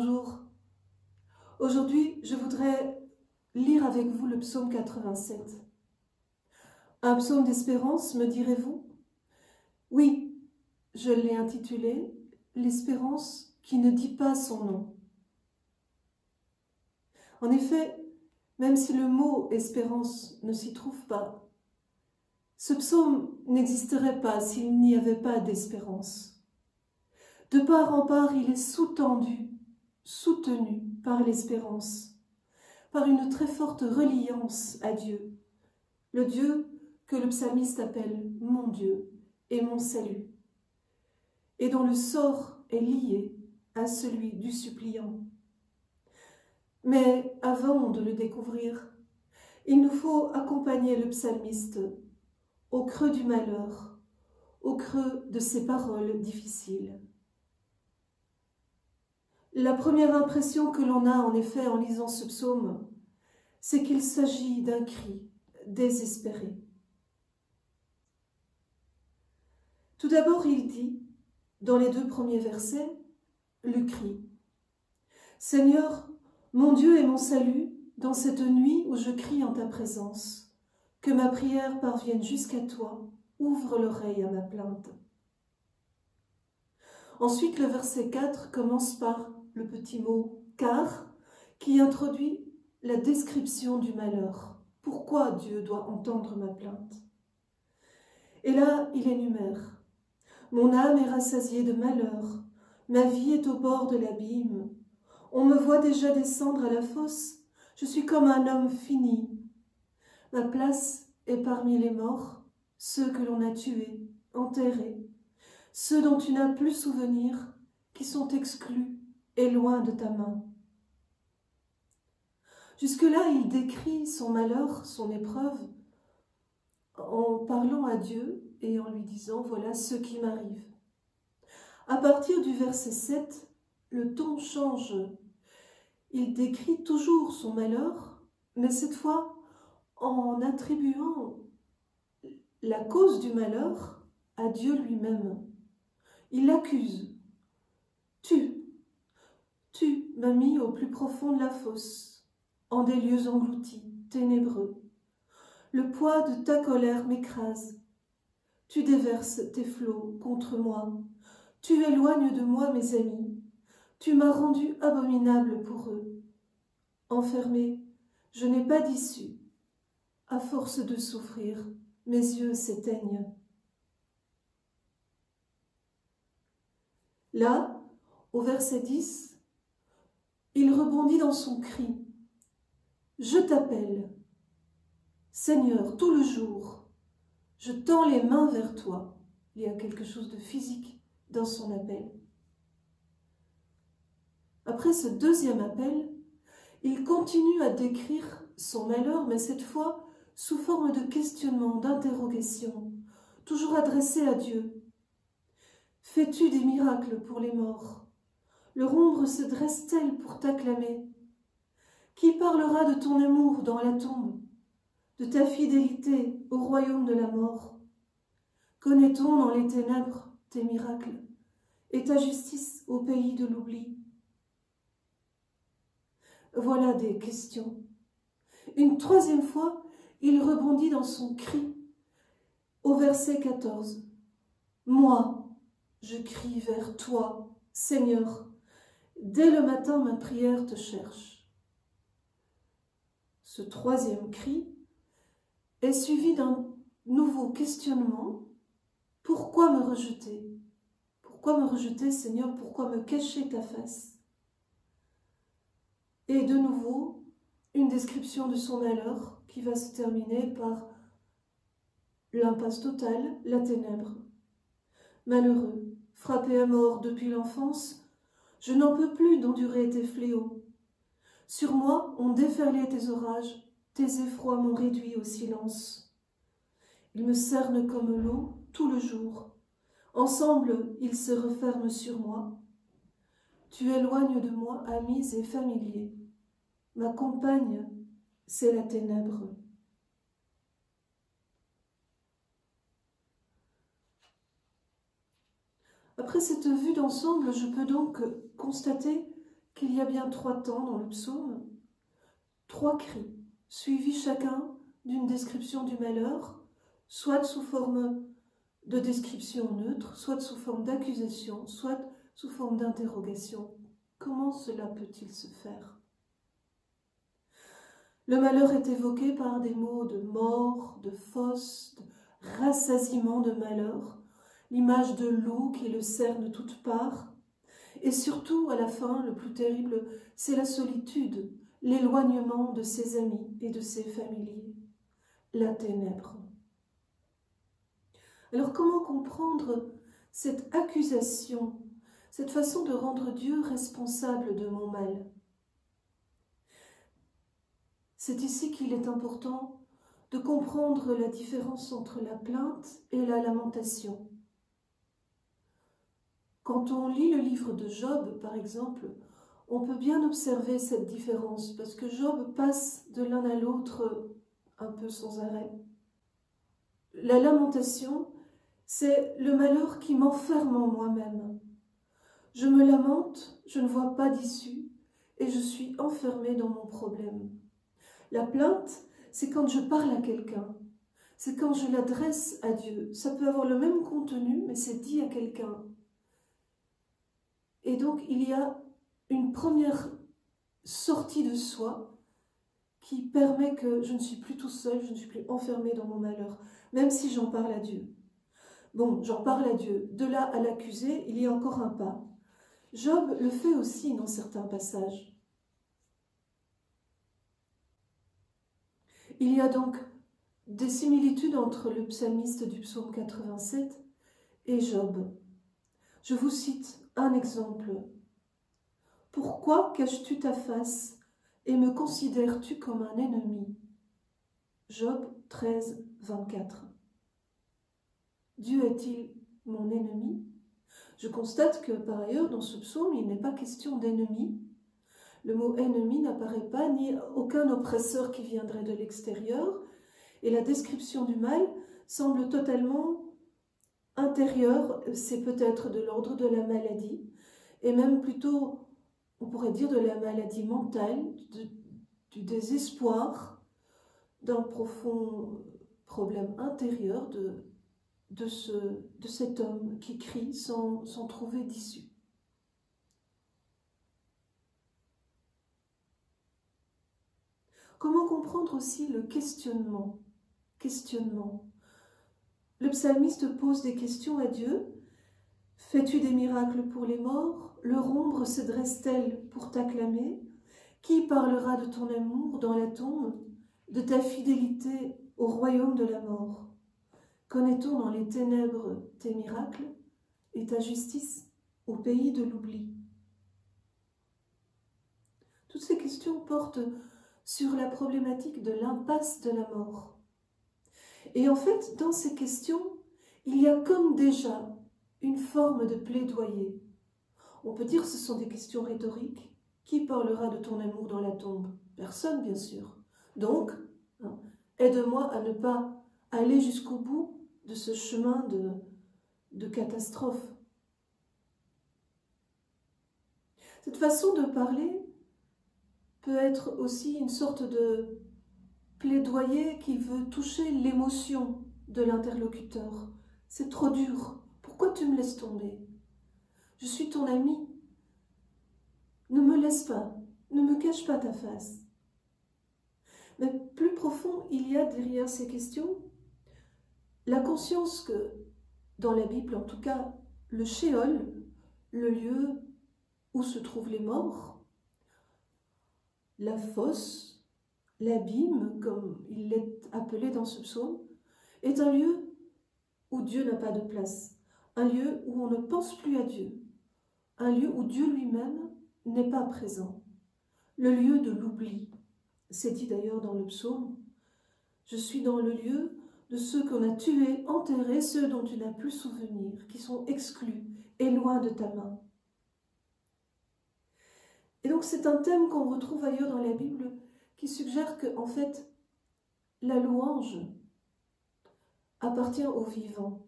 Bonjour. Aujourd'hui, je voudrais lire avec vous le psaume 87. Un psaume d'espérance, me direz-vous? Oui, je l'ai intitulé « L'espérance qui ne dit pas son nom ». En effet, même si le mot « espérance » ne s'y trouve pas, ce psaume n'existerait pas s'il n'y avait pas d'espérance. De part en part, il est sous-tendu, soutenu par l'espérance, par une très forte reliance à Dieu, le Dieu que le psalmiste appelle « mon Dieu » et « mon salut », et dont le sort est lié à celui du suppliant. Mais avant de le découvrir, il nous faut accompagner le psalmiste au creux du malheur, au creux de ses paroles difficiles. La première impression que l'on a en effet en lisant ce psaume, c'est qu'il s'agit d'un cri désespéré. Tout d'abord, il dit, dans les 2 premiers versets, le cri. « Seigneur, mon Dieu et mon salut, dans cette nuit où je crie en ta présence, que ma prière parvienne jusqu'à toi, ouvre l'oreille à ma plainte. » Ensuite, le verset 4 commence par le petit mot « car » qui introduit la description du malheur. Pourquoi Dieu doit entendre ma plainte? Et là, il énumère « Mon âme est rassasiée de malheur, ma vie est au bord de l'abîme. On me voit déjà descendre à la fosse, je suis comme un homme fini. Ma place est parmi les morts, ceux que l'on a tués, enterrés, ceux dont tu n'as plus souvenir, qui sont exclus et loin de ta main. » Jusque-là, il décrit son malheur, son épreuve, en parlant à Dieu et en lui disant « voilà ce qui m'arrive ». À partir du verset 7, le ton change. Il décrit toujours son malheur, mais cette fois en attribuant la cause du malheur à Dieu lui-même. Il l'accuse. Tu m'as mis au plus profond de la fosse, en des lieux engloutis, ténébreux. Le poids de ta colère m'écrase. Tu déverses tes flots contre moi. Tu éloignes de moi mes amis. Tu m'as rendu abominable pour eux. Enfermé, je n'ai pas d'issue. À force de souffrir, mes yeux s'éteignent. Là, au verset 10, il rebondit dans son cri. « Je t'appelle, Seigneur, tout le jour. Je tends les mains vers toi. » Il y a quelque chose de physique dans son appel. Après ce deuxième appel, il continue à décrire son malheur, mais cette fois sous forme de questionnement, d'interrogation, toujours adressé à Dieu. « Fais-tu des miracles pour les morts? Leur ombre se dresse-t-elle pour t'acclamer? Qui parlera de ton amour dans la tombe, de ta fidélité au royaume de la mort? Connaît-on dans les ténèbres tes miracles et ta justice au pays de l'oubli? » Voilà des questions. Une troisième fois, il rebondit dans son cri au verset 14. « Moi, je crie vers toi, Seigneur. Dès le matin, ma prière te cherche. » Ce troisième cri est suivi d'un nouveau questionnement. Pourquoi me rejeter? Pourquoi me rejeter, Seigneur? Pourquoi me cacher ta face? Et de nouveau, une description de son malheur qui va se terminer par l'impasse totale, la ténèbre. Malheureux, frappé à mort depuis l'enfance, je n'en peux plus d'endurer tes fléaux. Sur moi ont déferlé tes orages, tes effrois m'ont réduit au silence. Ils me cernent comme l'eau tout le jour. Ensemble, ils se referment sur moi. Tu éloignes de moi amis et familiers. Ma compagne, c'est la ténèbre. Après cette vue d'ensemble, je peux donc constater qu'il y a bien 3 temps dans le psaume, 3 cris, suivis chacun d'une description du malheur, soit sous forme de description neutre, soit sous forme d'accusation, soit sous forme d'interrogation. Comment cela peut-il se faire? Le malheur est évoqué par des mots de mort, de fosse, de rassasiement de malheur, l'image de loup qui le cerne de toutes parts. Et surtout, à la fin, le plus terrible, c'est la solitude, l'éloignement de ses amis et de ses familiers, la ténèbre. Alors comment comprendre cette accusation, cette façon de rendre Dieu responsable de mon mal? C'est ici qu'il est important de comprendre la différence entre la plainte et la lamentation. Quand on lit le livre de Job, par exemple, on peut bien observer cette différence, parce que Job passe de l'un à l'autre un peu sans arrêt. La lamentation, c'est le malheur qui m'enferme en moi-même. Je me lamente, je ne vois pas d'issue, et je suis enfermée dans mon problème. La plainte, c'est quand je parle à quelqu'un, c'est quand je l'adresse à Dieu. Ça peut avoir le même contenu, mais c'est dit à quelqu'un. Et donc, il y a une première sortie de soi qui permet que je ne suis plus tout seul, je ne suis plus enfermée dans mon malheur, même si j'en parle à Dieu. Bon, j'en parle à Dieu. De là à l'accuser, il y a encore un pas. Job le fait aussi dans certains passages. Il y a donc des similitudes entre le psalmiste du psaume 87 et Job. Je vous cite un exemple. « Pourquoi caches-tu ta face et me considères-tu comme un ennemi ?» Job 13, 24. Dieu est-il mon ennemi? Je constate que par ailleurs dans ce psaume il n'est pas question d'ennemi. Le mot ennemi n'apparaît pas, ni aucun oppresseur qui viendrait de l'extérieur, et la description du mal semble totalement intérieure, c'est peut-être de l'ordre de la maladie, et même plutôt, on pourrait dire, de la maladie mentale, du désespoir, d'un profond problème intérieur de cet homme qui crie sans trouver d'issue. Comment comprendre aussi le questionnement? Le psalmiste pose des questions à Dieu. Fais-tu des miracles pour les morts? Leur ombre se dresse-t-elle pour t'acclamer? Qui parlera de ton amour dans la tombe, de ta fidélité au royaume de la mort? Connaît-on dans les ténèbres tes miracles et ta justice au pays de l'oubli? Toutes ces questions portent sur la problématique de l'impasse de la mort. Et en fait, dans ces questions, il y a comme déjà une forme de plaidoyer. On peut dire que ce sont des questions rhétoriques. Qui parlera de ton amour dans la tombe? Personne, bien sûr. Donc, aide-moi à ne pas aller jusqu'au bout de ce chemin de catastrophe. Cette façon de parler peut être aussi une sorte de plaidoyer qui veut toucher l'émotion de l'interlocuteur. C'est trop dur. Pourquoi tu me laisses tomber? Je suis ton ami. Ne me laisse pas. Ne me cache pas ta face. Mais plus profond, il y a derrière ces questions la conscience que, dans la Bible en tout cas, le Sheol, le lieu où se trouvent les morts, la fosse, l'abîme, comme il est appelé dans ce psaume, est un lieu où Dieu n'a pas de place, un lieu où on ne pense plus à Dieu, un lieu où Dieu lui-même n'est pas présent, le lieu de l'oubli. C'est dit d'ailleurs dans le psaume, « Je suis dans le lieu de ceux qu'on a tués, enterrés, ceux dont tu n'as plus souvenir, qui sont exclus et loin de ta main. » Et donc c'est un thème qu'on retrouve ailleurs dans la Bible qui suggère que, en fait, la louange appartient aux vivants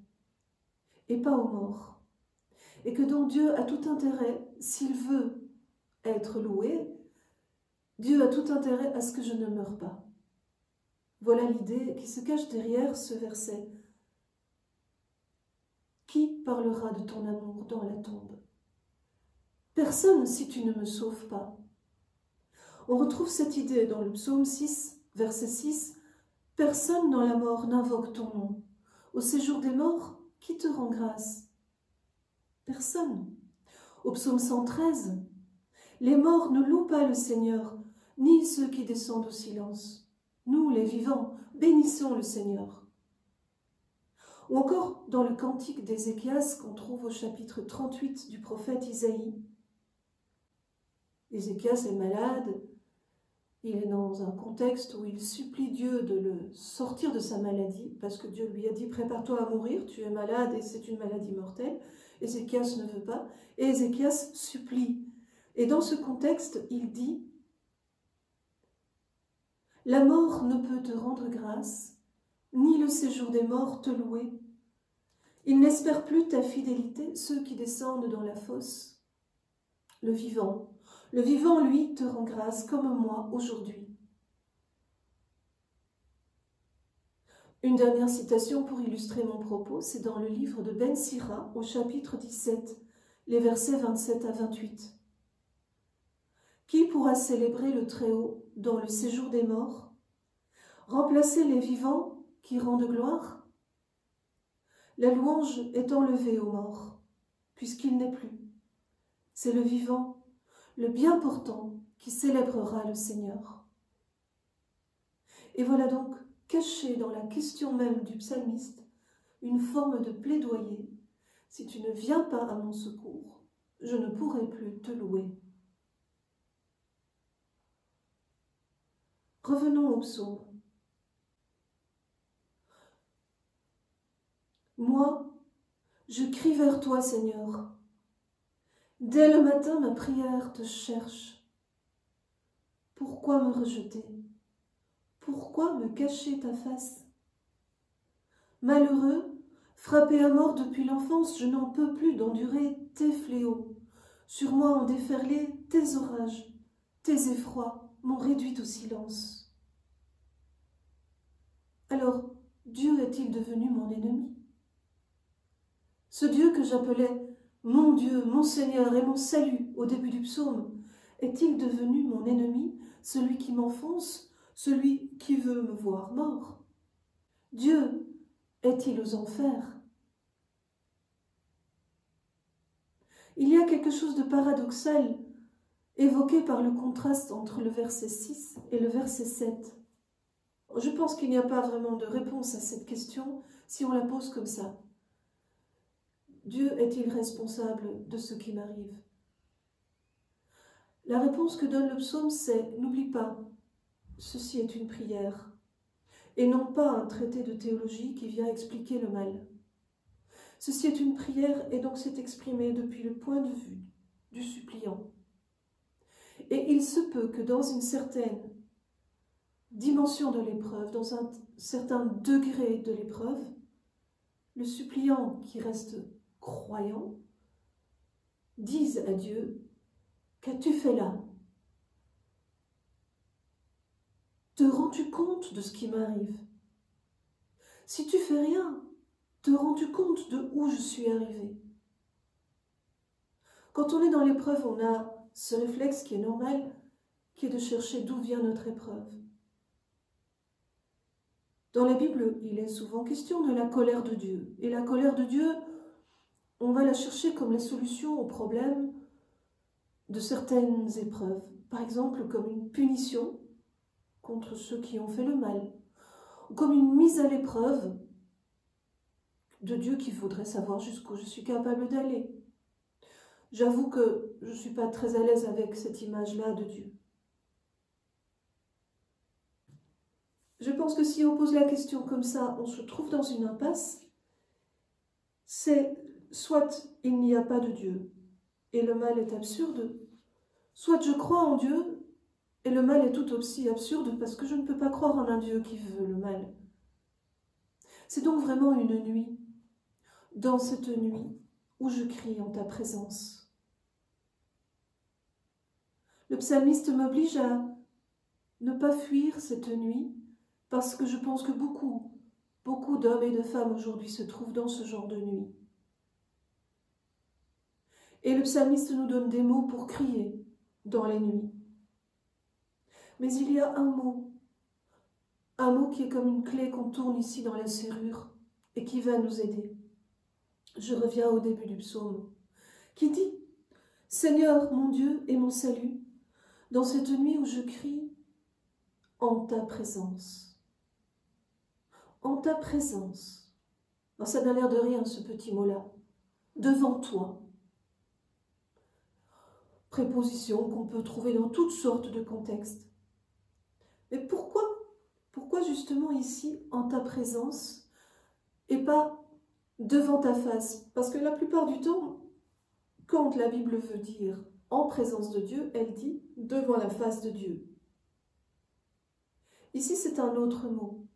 et pas aux morts. Et que donc Dieu a tout intérêt, s'il veut être loué, Dieu a tout intérêt à ce que je ne meure pas. Voilà l'idée qui se cache derrière ce verset. Qui parlera de ton amour dans la tombe? Personne si tu ne me sauves pas. On retrouve cette idée dans le psaume 6, verset 6. Personne dans la mort n'invoque ton nom. Au séjour des morts, qui te rend grâce? Personne. Au psaume 113, les morts ne louent pas le Seigneur, ni ceux qui descendent au silence. Nous, les vivants, bénissons le Seigneur. Ou encore dans le cantique d'Ézéchias qu'on trouve au chapitre 38 du prophète Isaïe. Ézéchias est malade, il est dans un contexte où il supplie Dieu de le sortir de sa maladie, parce que Dieu lui a dit « Prépare-toi à mourir, tu es malade et c'est une maladie mortelle ». Ézéchias ne veut pas, et Ézéchias supplie. Et dans ce contexte, il dit « La mort ne peut te rendre grâce, ni le séjour des morts te louer. Ils n'espèrent plus ta fidélité, ceux qui descendent dans la fosse. Le vivant, lui, te rend grâce comme moi aujourd'hui. » Une dernière citation pour illustrer mon propos, c'est dans le livre de Ben Sira, au chapitre 17, les versets 27 à 28. Qui pourra célébrer le Très-Haut dans le séjour des morts? Remplacer les vivants qui rendent gloire? La louange est enlevée aux morts, puisqu'il n'est plus. C'est le vivant, le bien portant, qui célébrera le Seigneur. Et voilà donc, caché dans la question même du psalmiste, une forme de plaidoyer. Si tu ne viens pas à mon secours, je ne pourrai plus te louer. Revenons au psaume. Moi, je crie vers toi, Seigneur. Dès le matin, ma prière te cherche. Pourquoi me rejeter? Pourquoi me cacher ta face? Malheureux, frappé à mort depuis l'enfance, je n'en peux plus d'endurer tes fléaux. Sur moi ont déferlé tes orages, tes effrois m'ont réduit au silence. Alors, Dieu est-il devenu mon ennemi? Ce Dieu que j'appelais mon Dieu, mon Seigneur et mon salut au début du psaume, est-il devenu mon ennemi, celui qui m'enfonce, celui qui veut me voir mort? Dieu est-il aux enfers? Il y a quelque chose de paradoxal évoqué par le contraste entre le verset 6 et le verset 7. Je pense qu'il n'y a pas vraiment de réponse à cette question si on la pose comme ça. Dieu est-il responsable de ce qui m'arrive? La réponse que donne le psaume, c'est « N'oublie pas, ceci est une prière, et non pas un traité de théologie qui vient expliquer le mal. Ceci est une prière et donc c'est exprimé depuis le point de vue du suppliant. Et il se peut que dans une certaine dimension de l'épreuve, dans un certain degré de l'épreuve, le suppliant qui reste croyant dise à Dieu « Qu'as-tu fait là? Te rends-tu compte de ce qui m'arrive? Si tu fais rien, te rends-tu compte de où je suis arrivé? » Quand on est dans l'épreuve, on a ce réflexe qui est normal, qui est de chercher d'où vient notre épreuve. Dans la Bible, il est souvent question de la colère de Dieu. Et la colère de Dieu, on va la chercher comme la solution au problème de certaines épreuves. Par exemple, comme une punition contre ceux qui ont fait le mal, ou comme une mise à l'épreuve de Dieu qui voudrait savoir jusqu'où je suis capable d'aller. J'avoue que je ne suis pas très à l'aise avec cette image-là de Dieu. Je pense que si on pose la question comme ça, on se trouve dans une impasse. C'est soit il n'y a pas de Dieu et le mal est absurde, soit je crois en Dieu et le mal est tout aussi absurde parce que je ne peux pas croire en un Dieu qui veut le mal. C'est donc vraiment une nuit, dans cette nuit où je crie en ta présence. Le psalmiste m'oblige à ne pas fuir cette nuit, parce que je pense que beaucoup d'hommes et de femmes aujourd'hui se trouvent dans ce genre de nuit. Et le psalmiste nous donne des mots pour crier dans les nuits. Mais il y a un mot qui est comme une clé qu'on tourne ici dans la serrure et qui va nous aider. Je reviens au début du psaume, qui dit « Seigneur, mon Dieu et mon salut, dans cette nuit où je crie en ta présence. » En ta présence. Alors ça n'a l'air de rien, ce petit mot-là. Devant toi. Préposition qu'on peut trouver dans toutes sortes de contextes. Mais pourquoi justement ici, en ta présence, et pas devant ta face? Parce que la plupart du temps, quand la Bible veut dire en présence de Dieu, elle dit devant la face de Dieu. Ici, c'est un autre mot.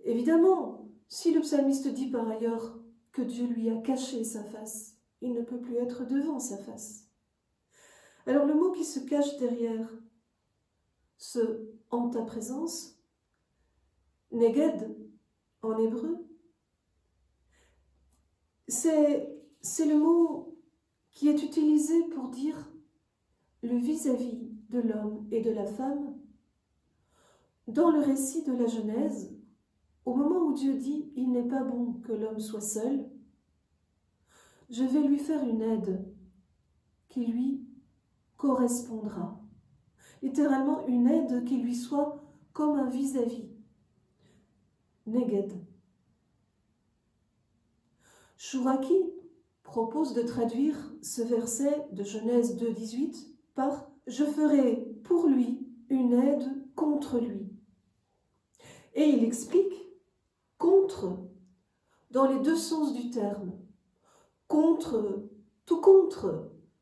Évidemment, si le psalmiste dit par ailleurs que Dieu lui a caché sa face, il ne peut plus être devant sa face. Alors le mot qui se cache derrière ce « en ta présence », neged en hébreu, c'est le mot qui est utilisé pour dire le vis-à-vis de l'homme et de la femme dans le récit de la Genèse. Au moment où Dieu dit « il n'est pas bon que l'homme soit seul », je vais lui faire une aide qui lui correspondra. Littéralement, une aide qui lui soit comme un vis-à-vis. Neged. Chouraki propose de traduire ce verset de Genèse 2,18 par « je ferai pour lui une aide contre lui ». Et il explique « contre » dans les deux sens du terme. Contre,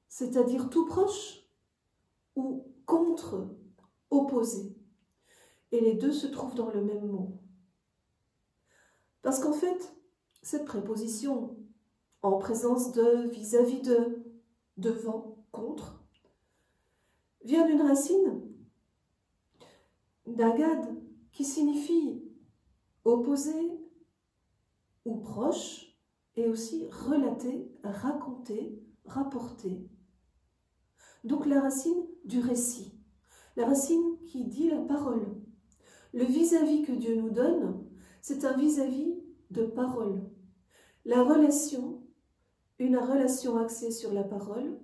c'est-à-dire tout proche, ou contre, opposé. Et les deux se trouvent dans le même mot. Parce qu'en fait, cette préposition en présence de, vis-à-vis de, devant, contre, vient d'une racine, nagad, qui signifie opposé ou proche, et aussi relater, raconter, rapporter. Donc la racine du récit, la racine qui dit la parole. Le vis-à-vis que Dieu nous donne, c'est un vis-à-vis de parole. La relation, une relation axée sur la parole,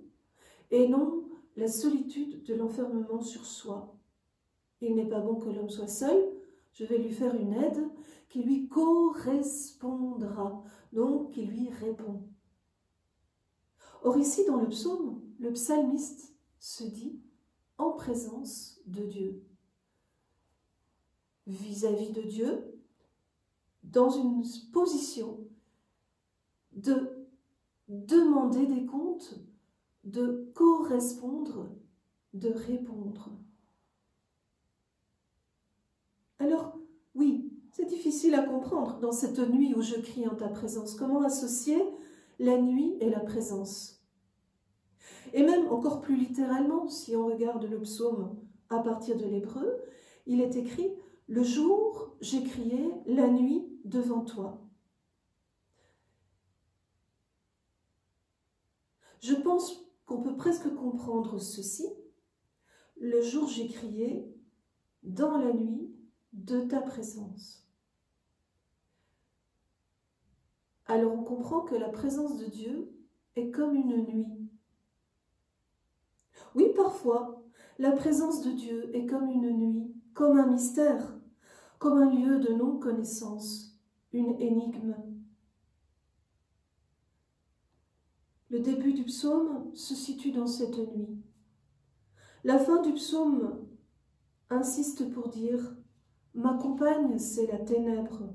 et non la solitude de l'enfermement sur soi. Il n'est pas bon que l'homme soit seul, je vais lui faire une aide qui lui correspondra, donc qui lui répond. Or ici, dans le psaume, le psalmiste se dit en présence de Dieu, vis-à-vis de Dieu, dans une position de demander des comptes, de correspondre, de répondre. Alors, oui, c'est difficile à comprendre dans cette nuit où je crie en ta présence. Comment associer la nuit et la présence? Et même encore plus littéralement, si on regarde le psaume à partir de l'hébreu, il est écrit « Le jour, j'ai crié, la nuit devant toi ». Je pense qu'on peut presque comprendre ceci. Le jour, j'ai crié, dans la nuit, de ta présence. Alors on comprend que la présence de Dieu est comme une nuit. Oui, parfois, la présence de Dieu est comme une nuit, comme un mystère, comme un lieu de non-connaissance, une énigme. Le début du psaume se situe dans cette nuit. La fin du psaume insiste pour dire « Ma compagne, c'est la ténèbre ».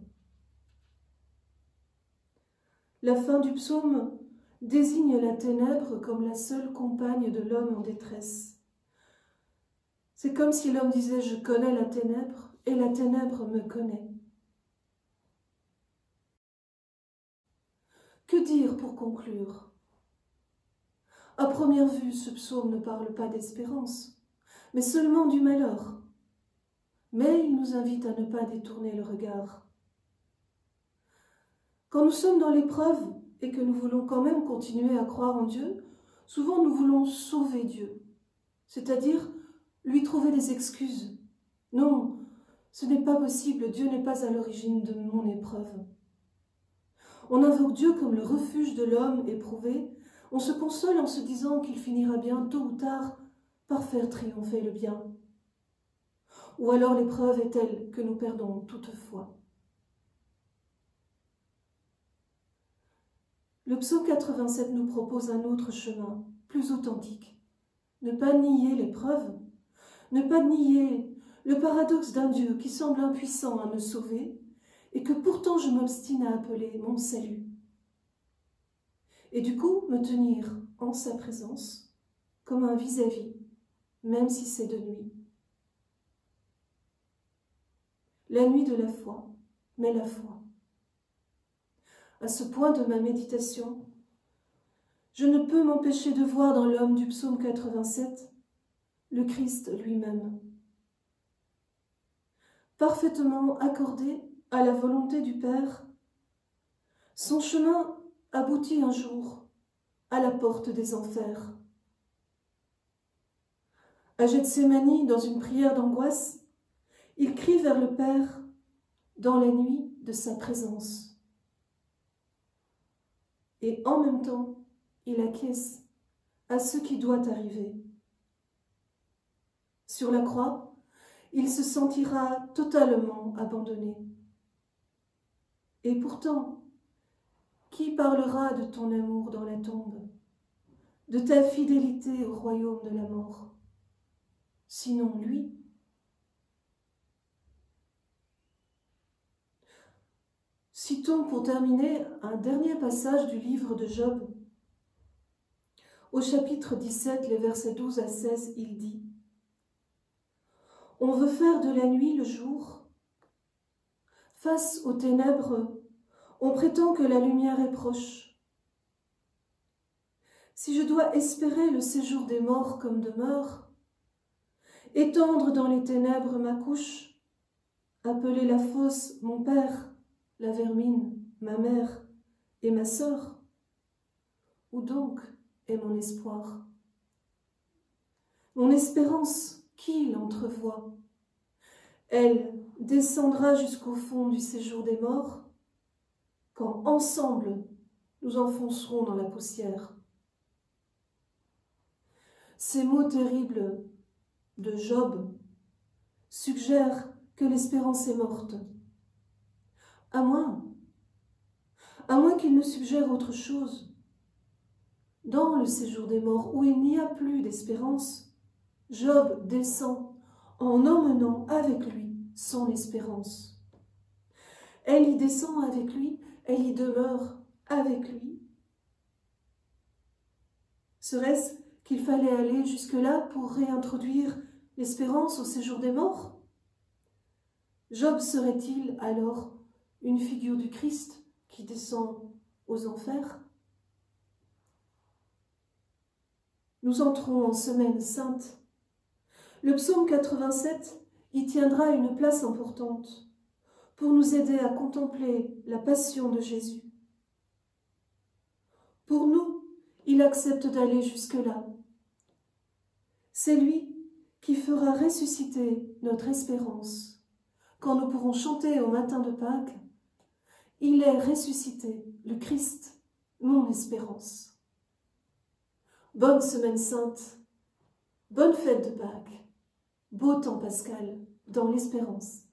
La fin du psaume désigne la ténèbre comme la seule compagne de l'homme en détresse. C'est comme si l'homme disait « Je connais la ténèbre et la ténèbre me connaît ». Que dire pour conclure? À première vue, ce psaume ne parle pas d'espérance, mais seulement du malheur. Mais il nous invite à ne pas détourner le regard. Quand nous sommes dans l'épreuve et que nous voulons quand même continuer à croire en Dieu, souvent nous voulons sauver Dieu, c'est-à-dire lui trouver des excuses. Non, ce n'est pas possible, Dieu n'est pas à l'origine de mon épreuve. On invoque Dieu comme le refuge de l'homme éprouvé. On se console en se disant qu'il finira bien, tôt ou tard, par faire triompher le bien. Ou alors l'épreuve est telle que nous perdons toute foi. Le psaume 87 nous propose un autre chemin, plus authentique. Ne pas nier l'épreuve, ne pas nier le paradoxe d'un Dieu qui semble impuissant à me sauver et que pourtant je m'obstine à appeler mon salut. Et du coup, me tenir en sa présence comme un vis-à-vis, même si c'est de nuit. La nuit de la foi, mais la foi. À ce point de ma méditation, je ne peux m'empêcher de voir dans l'homme du psaume 87 le Christ lui-même, parfaitement accordé à la volonté du Père. Son chemin aboutit un jour à la porte des enfers. À Gethsémani, dans une prière d'angoisse, il crie vers le Père dans la nuit de sa présence. Et en même temps, il acquiesce à ce qui doit arriver. Sur la croix, il se sentira totalement abandonné. Et pourtant, qui parlera de ton amour dans la tombe, de ta fidélité au royaume de la mort, sinon lui? Citons pour terminer un dernier passage du livre de Job. Au chapitre 17, les versets 12 à 16, il dit « On veut faire de la nuit le jour. Face aux ténèbres, on prétend que la lumière est proche. Si je dois espérer le séjour des morts comme demeure, étendre dans les ténèbres ma couche, appeler la fosse mon père, la vermine, ma mère et ma sœur, où donc est mon espoir? Mon espérance, qui l'entrevoit? Elle descendra jusqu'au fond du séjour des morts, quand ensemble nous enfoncerons dans la poussière. » Ces mots terribles de Job suggèrent que l'espérance est morte. À moins qu'il ne suggère autre chose. Dans le séjour des morts, où il n'y a plus d'espérance, Job descend en emmenant avec lui son espérance. Elle y descend avec lui, elle y demeure avec lui. Serait-ce qu'il fallait aller jusque-là pour réintroduire l'espérance au séjour des morts? Job serait-il alors une figure du Christ qui descend aux enfers? Nous entrons en semaine sainte. Le psaume 87 y tiendra une place importante pour nous aider à contempler la passion de Jésus. Pour nous, il accepte d'aller jusque-là. C'est lui qui fera ressusciter notre espérance. Quand nous pourrons chanter au matin de Pâques, « Il est ressuscité, le Christ, mon espérance ». Bonne semaine sainte, bonne fête de Pâques, beau temps pascal dans l'espérance.